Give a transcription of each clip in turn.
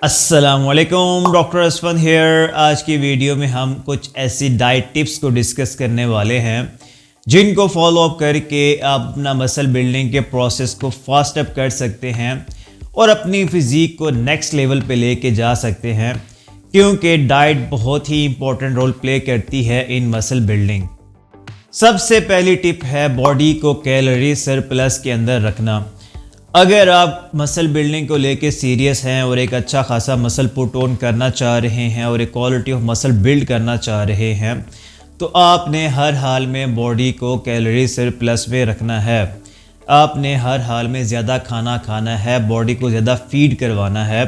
अस्सलामुअलैकुम, doctor असफन hair. आज की वीडियो में हम कुछ ऐसी डाइट टिप्स को डिस्कस करने वाले हैं जिनको फॉलो अप करके आप अपना मसल बिल्डिंग के प्रोसेस को फास्ट अप कर सकते हैं और अपनी फिज़ीक को नेक्स्ट लेवल पे लेके जा सकते हैं, क्योंकि डाइट बहुत ही इंपॉर्टेंट रोल प्ले करती है इन मसल बिल्डिंग। सबसे पहली टिप है बॉडी को कैलोरी सरप्लस के अंदर रखना। अगर आप मसल बिल्डिंग को लेके सीरियस हैं और एक अच्छा खासा मसल पुट ऑन करना चाह रहे हैं और एक क्वालिटी ऑफ मसल बिल्ड करना चाह रहे हैं, तो आपने हर हाल में बॉडी को कैलोरी सरप्लस में रखना है। आपने हर हाल में ज़्यादा खाना खाना है, बॉडी को ज़्यादा फीड करवाना है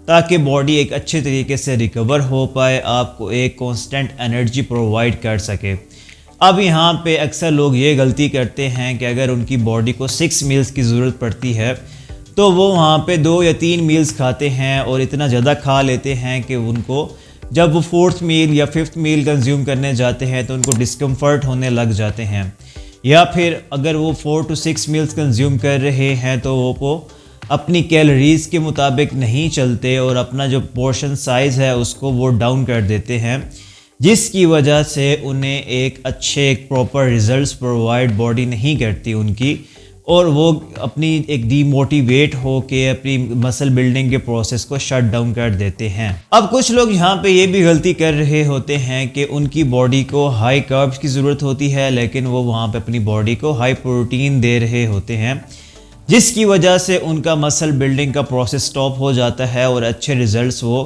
ताकि बॉडी एक अच्छे तरीके से रिकवर हो पाए, आपको एक कांस्टेंट एनर्जी प्रोवाइड कर सके। अब यहाँ पे अक्सर लोग ये गलती करते हैं कि अगर उनकी बॉडी को 6 मील्स की ज़रूरत पड़ती है तो वो वहाँ पे 2 या 3 मील्स खाते हैं और इतना ज़्यादा खा लेते हैं कि उनको जब वो 4th मील या 5th मील कंज्यूम करने जाते हैं तो उनको डिस्कम्फर्ट होने लग जाते हैं। या फिर अगर वो 4 to 6 मील्स कंज्यूम कर रहे हैं तो वो अपनी कैलोरीज़ के मुताबिक नहीं चलते और अपना जो पोर्शन साइज़ है उसको वो डाउन कर देते हैं, जिसकी वजह से उन्हें एक प्रॉपर रिजल्ट्स प्रोवाइड बॉडी नहीं करती उनकी, और वो अपनी एक डीमोटिवेट हो के अपनी मसल बिल्डिंग के प्रोसेस को शट डाउन कर देते हैं। अब कुछ लोग यहाँ पे ये भी गलती कर रहे होते हैं कि उनकी बॉडी को हाई कार्ब्स की ज़रूरत होती है, लेकिन वो वहाँ पे अपनी बॉडी को हाई प्रोटीन दे रहे होते हैं, जिसकी वजह से उनका मसल बिल्डिंग का प्रोसेस स्टॉप हो जाता है और अच्छे रिजल्ट्स वो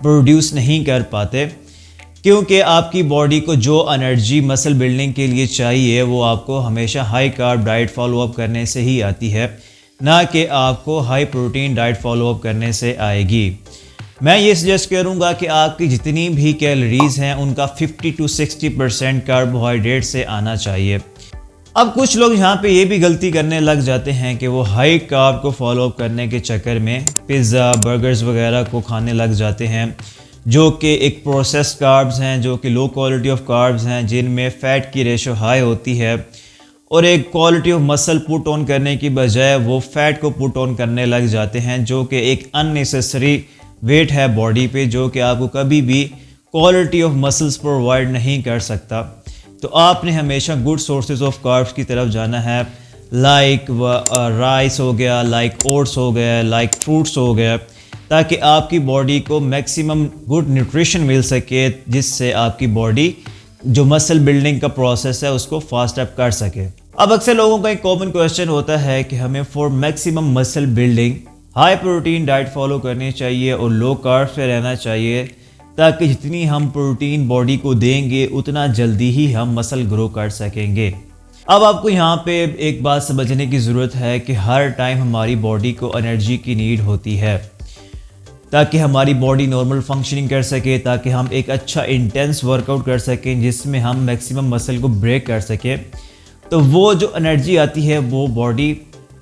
प्रोड्यूस नहीं कर पाते, क्योंकि आपकी बॉडी को जो एनर्जी मसल बिल्डिंग के लिए चाहिए वो आपको हमेशा high carb diet follow up करने से ही आती है, ना कि आपको high protein diet follow up करने से आएगी। मैं ये सजेस्ट करूँगा कि आपकी जितनी भी कैलोरीज़ हैं उनका 50 to 60% कार्बोहाइड्रेट से आना चाहिए। अब कुछ लोग यहाँ पे ये भी गलती करने लग जाते हैं कि वो हाई कार्ब को फॉलो अप करने के चक्कर में पिज़्ज़ा बर्गर्स वगैरह को खाने लग जाते हैं, जो कि एक प्रोसेस्ड कार्ब्स हैं, जो कि लो क्वालिटी ऑफ कार्ब्स हैं, जिनमें फ़ैट की रेशो हाई होती है, और एक quality of muscle put on करने की बजाय वो फ़ैट को पुट ऑन करने लग जाते हैं, जो कि एक अननेसेसरी वेट है बॉडी पे, जो कि आपको कभी भी क्वालिटी ऑफ मसल्स प्रोवाइड नहीं कर सकता। तो आपने हमेशा गुड सोर्सेज ऑफ कार्ब्स की तरफ जाना है, लाइक राइस हो गया, लाइक ओट्स हो गया, लाइक फ्रूट्स हो गया, ताकि आपकी बॉडी को मैक्सिमम गुड न्यूट्रिशन मिल सके, जिससे आपकी बॉडी जो मसल बिल्डिंग का प्रोसेस है उसको फास्ट अप कर सके। अब अक्सर लोगों का एक कॉमन क्वेश्चन होता है कि हमें for maximum muscle building high protein diet follow करनी चाहिए और लो कार्ब्स पे रहना चाहिए, ताकि जितनी हम प्रोटीन बॉडी को देंगे उतना जल्दी ही हम मसल ग्रो कर सकेंगे। अब आपको यहाँ पे एक बात समझने की ज़रूरत है कि हर टाइम हमारी बॉडी को एनर्जी की नीड होती है ताकि हमारी बॉडी नॉर्मल फंक्शनिंग कर सके, ताकि हम एक अच्छा इंटेंस वर्कआउट कर सकें जिसमें हम मैक्सिमम मसल को ब्रेक कर सकें। तो वो जो एनर्जी आती है वो बॉडी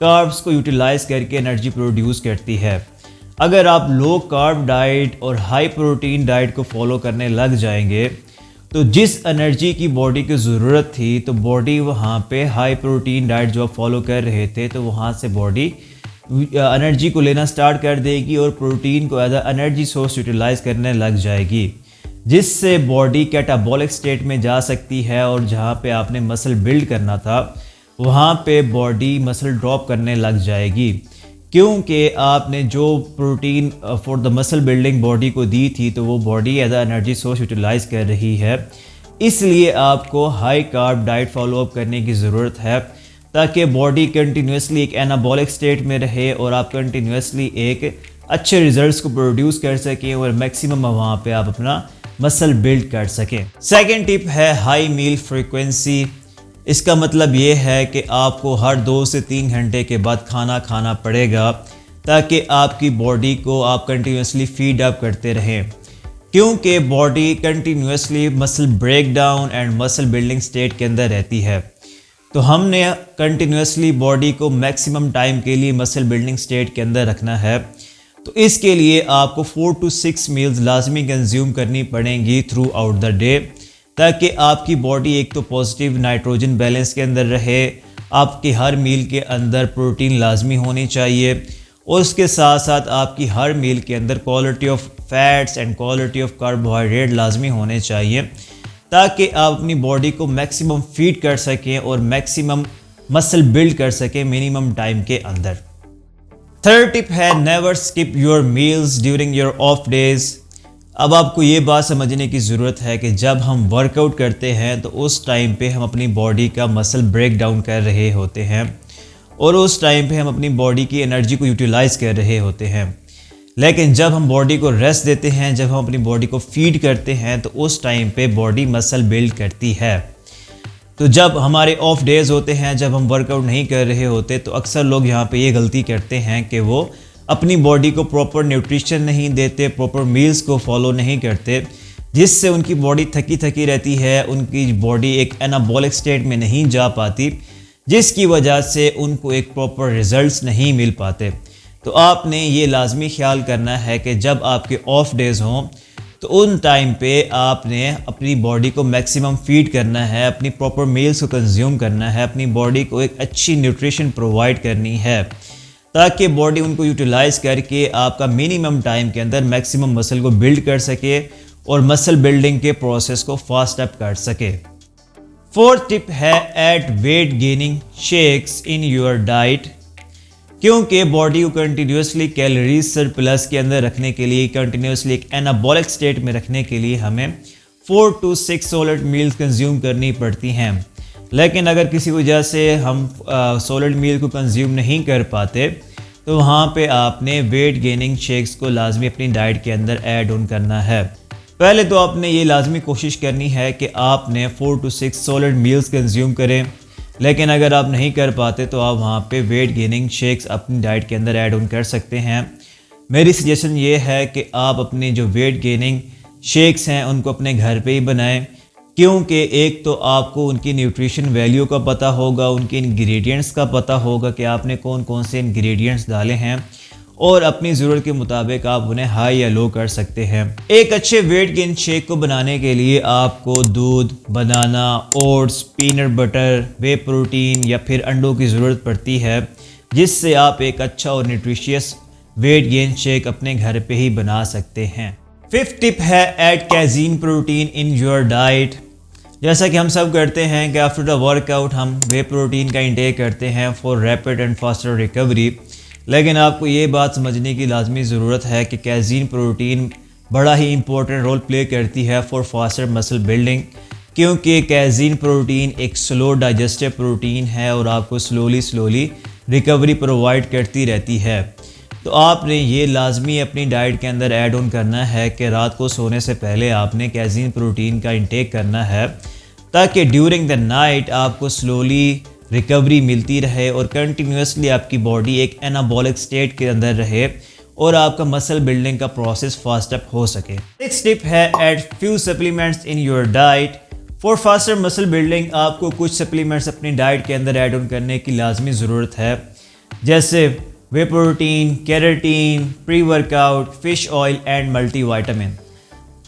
कार्ब्स को यूटिलाइज करके एनर्जी प्रोड्यूस करती है। अगर आप लो कार्ब डाइट और हाई प्रोटीन डाइट को फॉलो करने लग जाएंगे तो जिस एनर्जी की बॉडी की ज़रूरत थी, तो बॉडी वहाँ पे हाई प्रोटीन डाइट जो आप फॉलो कर रहे थे तो वहाँ से बॉडी एनर्जी को लेना स्टार्ट कर देगी और प्रोटीन को as a energy source utilise करने लग जाएगी, जिससे बॉडी कैटाबॉलिक स्टेट में जा सकती है और जहाँ पे आपने मसल बिल्ड करना था वहाँ पे बॉडी मसल ड्रॉप करने लग जाएगी, क्योंकि आपने जो protein for the muscle building body को दी थी तो वो body as a energy source utilise कर रही है। इसलिए आपको high carb diet follow up करने की ज़रूरत है ताकि बॉडी कंटिन्यूसली एक एनाबॉलिक स्टेट में रहे और आप कंटिन्यूसली एक अच्छे रिजल्ट्स को प्रोड्यूस कर सकें और मैक्सिमम वहाँ पे आप अपना मसल बिल्ड कर सकें। सेकंड टिप है हाई मील फ्रीक्वेंसी। इसका मतलब ये है कि आपको हर 2 से 3 घंटे के बाद खाना खाना पड़ेगा ताकि आपकी बॉडी को आप कंटिन्यूसली फीड अप करते रहें, क्योंकि body continuously muscle break down and muscle building state के अंदर रहती है। तो हमने कंटिन्यूसली बॉडी को मैक्सिमम टाइम के लिए मसल बिल्डिंग स्टेट के अंदर रखना है। तो इसके लिए आपको 4 to 6 मील्स लाजमी कंज्यूम करनी पड़ेंगी थ्रू आउट द डे, ताकि आपकी बॉडी एक तो पॉजिटिव नाइट्रोजन बैलेंस के अंदर रहे, आपके हर मील के अंदर प्रोटीन लाजमी होनी चाहिए और उसके साथ साथ आपकी हर मील के अंदर quality of fats and quality of carbohydrate लाजमी होने चाहिए, ताकि आप अपनी बॉडी को मैक्सिमम फीड कर सकें और मैक्सिमम मसल बिल्ड कर सकें मिनिमम टाइम के अंदर। थर्ड टिप है never skip your meals during your of days. अब आपको ये बात समझने की ज़रूरत है कि जब हम वर्कआउट करते हैं तो उस टाइम पे हम अपनी बॉडी का मसल ब्रेक डाउन कर रहे होते हैं और उस टाइम पे हम अपनी बॉडी की एनर्जी को यूटिलाइज़ कर रहे होते हैं। लेकिन जब हम बॉडी को रेस्ट देते हैं, जब हम अपनी बॉडी को फीड करते हैं, तो उस टाइम पे बॉडी मसल बिल्ड करती है। तो जब हमारे ऑफ डेज़ होते हैं, जब हम वर्कआउट नहीं कर रहे होते, तो अक्सर लोग यहाँ पे ये गलती करते हैं कि वो अपनी बॉडी को प्रॉपर न्यूट्रिशन नहीं देते, प्रॉपर मील्स को फॉलो नहीं करते, जिससे उनकी बॉडी थकी थकी रहती है, उनकी बॉडी एक एनाबॉलिक स्टेट में नहीं जा पाती, जिसकी वजह से उनको एक प्रॉपर रिजल्ट्स नहीं मिल पाते। तो आपने ये लाजमी ख्याल करना है कि जब आपके ऑफ डेज़ हों तो उन टाइम पे आपने अपनी बॉडी को मैक्सिमम फीड करना है, अपनी प्रॉपर मील्स को कंज्यूम करना है, अपनी बॉडी को एक अच्छी न्यूट्रिशन प्रोवाइड करनी है, ताकि बॉडी उनको यूटिलाइज़ करके आपका मिनिमम टाइम के अंदर मैक्सिमम मसल को बिल्ड कर सके और मसल बिल्डिंग के प्रोसेस को फास्ट अप कर सके। फोर्थ टिप है add weight gaining shakes in your diet. क्योंकि बॉडी को कंटिन्यूसली कैलोरीज सरप्लस के अंदर रखने के लिए, कंटिन्यूसली एक एनाबॉलिक स्टेट में रखने के लिए हमें 4 to 6 सॉलिड मील्स कंज्यूम करनी पड़ती हैं। लेकिन अगर किसी वजह से हम सॉलिड मील को कंज्यूम नहीं कर पाते, तो वहाँ पे आपने वेट गेनिंग शेक्स को लाजमी अपनी डाइट के अंदर ऐड ऑन करना है। पहले तो आपने ये लाजमी कोशिश करनी है कि आपने 4 to 6 सॉलिड मील्स कंज्यूम करें, लेकिन अगर आप नहीं कर पाते तो आप वहाँ पे वेट गेनिंग शेक्स अपनी डाइट के अंदर ऐड ऑन कर सकते हैं। मेरी सजेशन ये है कि आप अपने जो वेट गेनिंग शेक्स हैं उनको अपने घर पे ही बनाएं, क्योंकि एक तो आपको उनकी न्यूट्रिशन वैल्यू का पता होगा, उनके इंग्रेडिएंट्स का पता होगा कि आपने कौन कौन से इंग्रेडिएंट्स डाले हैं और अपनी ज़रूरत के मुताबिक आप उन्हें हाई या लो कर सकते हैं। एक अच्छे वेट गेन शेक को बनाने के लिए आपको दूध, बनाना, ओट्स, पीनट बटर, वे प्रोटीन या फिर अंडों की ज़रूरत पड़ती है, जिससे आप एक अच्छा और न्यूट्रिशियस वेट गेन शेक अपने घर पे ही बना सकते हैं। फिफ्थ टिप है add casein protein in your diet. जैसा कि हम सब करते हैं कि आफ्टर द वर्कआउट हम वे प्रोटीन का इंटेक करते हैं for rapid and faster recovery, लेकिन आपको ये बात समझने की लाजमी ज़रूरत है कि कैजीन प्रोटीन बड़ा ही इंपॉर्टेंट रोल प्ले करती है फॉर फास्टर मसल बिल्डिंग, क्योंकि कैजीन प्रोटीन एक स्लो डाइजेस्टिव प्रोटीन है और आपको स्लोली रिकवरी प्रोवाइड करती रहती है। तो आपने ये लाजमी अपनी डाइट के अंदर ऐड ऑन करना है कि रात को सोने से पहले आपने कैजीन प्रोटीन का इंटेक करना है, ताकि ड्यूरिंग द नाइट आपको स्लोली रिकवरी मिलती रहे और कंटिन्यूसली आपकी बॉडी एक एनाबॉलिक स्टेट के अंदर रहे और आपका मसल बिल्डिंग का प्रोसेस फास्ट अप हो सके। नेक्स्ट टिप है add few supplements in your diet for faster muscle building. आपको कुछ सप्लीमेंट्स अपनी डाइट के अंदर ऐड ऑन करने की लाजमी ज़रूरत है, जैसे whey protein, creatine, pre workout, fish oil and multivitamin.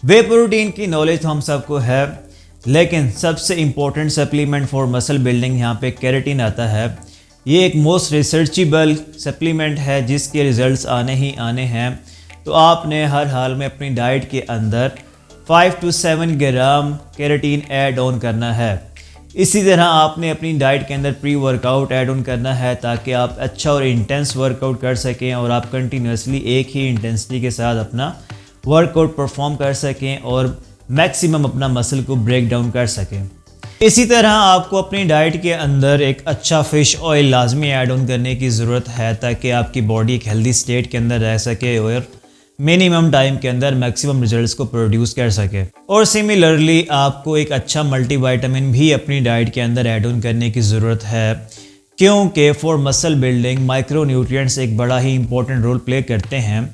Whey protein की नॉलेज तो हम सबको है, लेकिन सबसे important supplement for muscle building यहाँ पे केराटिन आता है। ये एक मोस्ट रिसर्चेबल सप्लीमेंट है जिसके रिजल्ट्स आने ही आने हैं। तो आपने हर हाल में अपनी डाइट के अंदर 5 to 7 gram keratin add on करना है। इसी तरह आपने अपनी डाइट के अंदर प्री वर्कआउट ऐड ऑन करना है, ताकि आप अच्छा और इंटेंस वर्कआउट कर सकें और आप कंटिन्यूसली एक ही इंटेंसिटी के साथ अपना वर्कआउट परफॉर्म कर सकें और मैक्सिमम अपना मसल को ब्रेक डाउन कर सकें। इसी तरह आपको अपनी डाइट के अंदर एक अच्छा फ़िश ऑयल लाजमी ऐड ऑन करने की ज़रूरत है, ताकि आपकी बॉडी एक हेल्दी स्टेट के अंदर रह सके और मिनिमम टाइम के अंदर मैक्सिमम रिजल्ट्स को प्रोड्यूस कर सके। और सिमिलरली आपको एक अच्छा मल्टीविटामिन भी अपनी डाइट के अंदर ऐड ऑन करने की ज़रूरत है, क्योंकि for muscle building micro nutrients एक बड़ा ही इंपॉर्टेंट रोल प्ले करते हैं,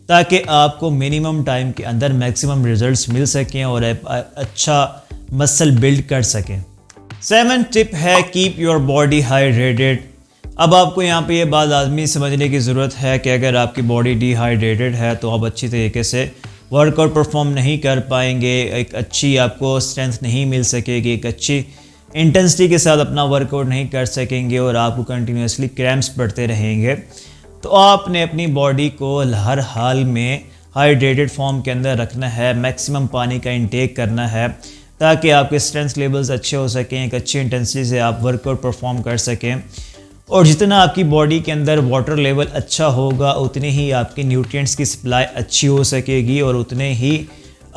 ताकि आपको मिनिमम टाइम के अंदर मैक्सिमम रिजल्ट्स मिल सकें और अच्छा मसल बिल्ड कर सकें। 7th टिप है कीप योर बॉडी हाइड्रेटेड। अब आपको यहाँ पे ये बात लाजमी समझने की ज़रूरत है कि अगर आपकी बॉडी डिहाइड्रेटेड है तो आप अच्छी तरीके से वर्कआउट परफॉर्म नहीं कर पाएंगे, एक अच्छी आपको स्ट्रेंथ नहीं मिल सकेगी, एक अच्छी इंटेंसिटी के साथ अपना वर्कआउट नहीं कर सकेंगे और आपको कंटिन्यूसली क्रैम्प्स पड़ते रहेंगे। तो आपने अपनी बॉडी को हर हाल में हाइड्रेटेड फॉर्म के अंदर रखना है, मैक्सिमम पानी का इंटेक करना है ताकि आपके स्ट्रेंथ लेवल्स अच्छे हो सकें, एक अच्छी इंटेंसिटी से आप वर्कआउट परफॉर्म कर सकें। और जितना आपकी बॉडी के अंदर वाटर लेवल अच्छा होगा उतनी ही आपकी न्यूट्रिएंट्स की सप्लाई अच्छी हो सकेगी और उतने ही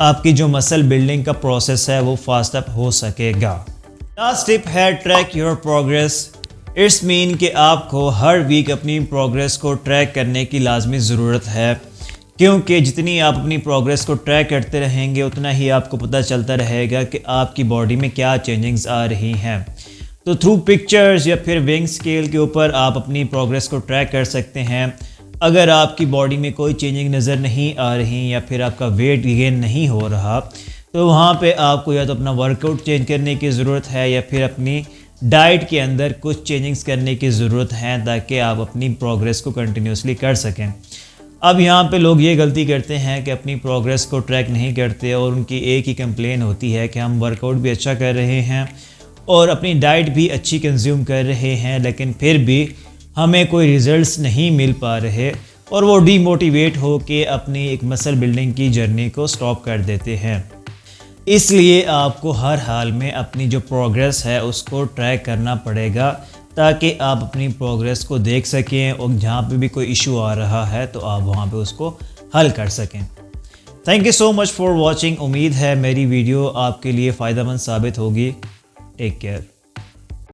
आपकी जो मसल बिल्डिंग का प्रोसेस है वो फास्ट अप हो सकेगा। लास्ट टिप है track your progress. It's mean कि आपको हर वीक अपनी प्रोग्रेस को ट्रैक करने की लाजमी ज़रूरत है, क्योंकि जितनी आप अपनी प्रोग्रेस को ट्रैक करते रहेंगे उतना ही आपको पता चलता रहेगा कि आपकी बॉडी में क्या चेंजिंग्स आ रही हैं। तो थ्रू पिक्चर्स या फिर वेइंग स्केल के ऊपर आप अपनी प्रोग्रेस को ट्रैक कर सकते हैं। अगर आपकी बॉडी में कोई चेंजिंग नज़र नहीं आ रही या फिर आपका वेट गेन नहीं हो रहा तो वहाँ पे आपको या तो अपना वर्कआउट चेंज करने की ज़रूरत है या फिर अपनी डाइट के अंदर कुछ चेंजिंग्स करने की ज़रूरत है ताकि आप अपनी प्रोग्रेस को कंटिन्यूसली कर सकें। अब यहाँ पे लोग ये गलती करते हैं कि अपनी प्रोग्रेस को ट्रैक नहीं करते और उनकी एक ही कंप्लेन होती है कि हम वर्कआउट भी अच्छा कर रहे हैं और अपनी डाइट भी अच्छी कंज्यूम कर रहे हैं, लेकिन फिर भी हमें कोई रिज़ल्ट्स नहीं मिल पा रहे और वो डीमोटिवेट हो के अपनी एक मसल बिल्डिंग की जर्नी को स्टॉप कर देते हैं। इसलिए आपको हर हाल में अपनी जो प्रोग्रेस है उसको ट्रैक करना पड़ेगा ताकि आप अपनी प्रोग्रेस को देख सकें और जहाँ पे भी कोई इशू आ रहा है तो आप वहाँ पे उसको हल कर सकें। Thank you so much for watching. उम्मीद है मेरी वीडियो आपके लिए फ़ायदेमंद साबित होगी। Take care.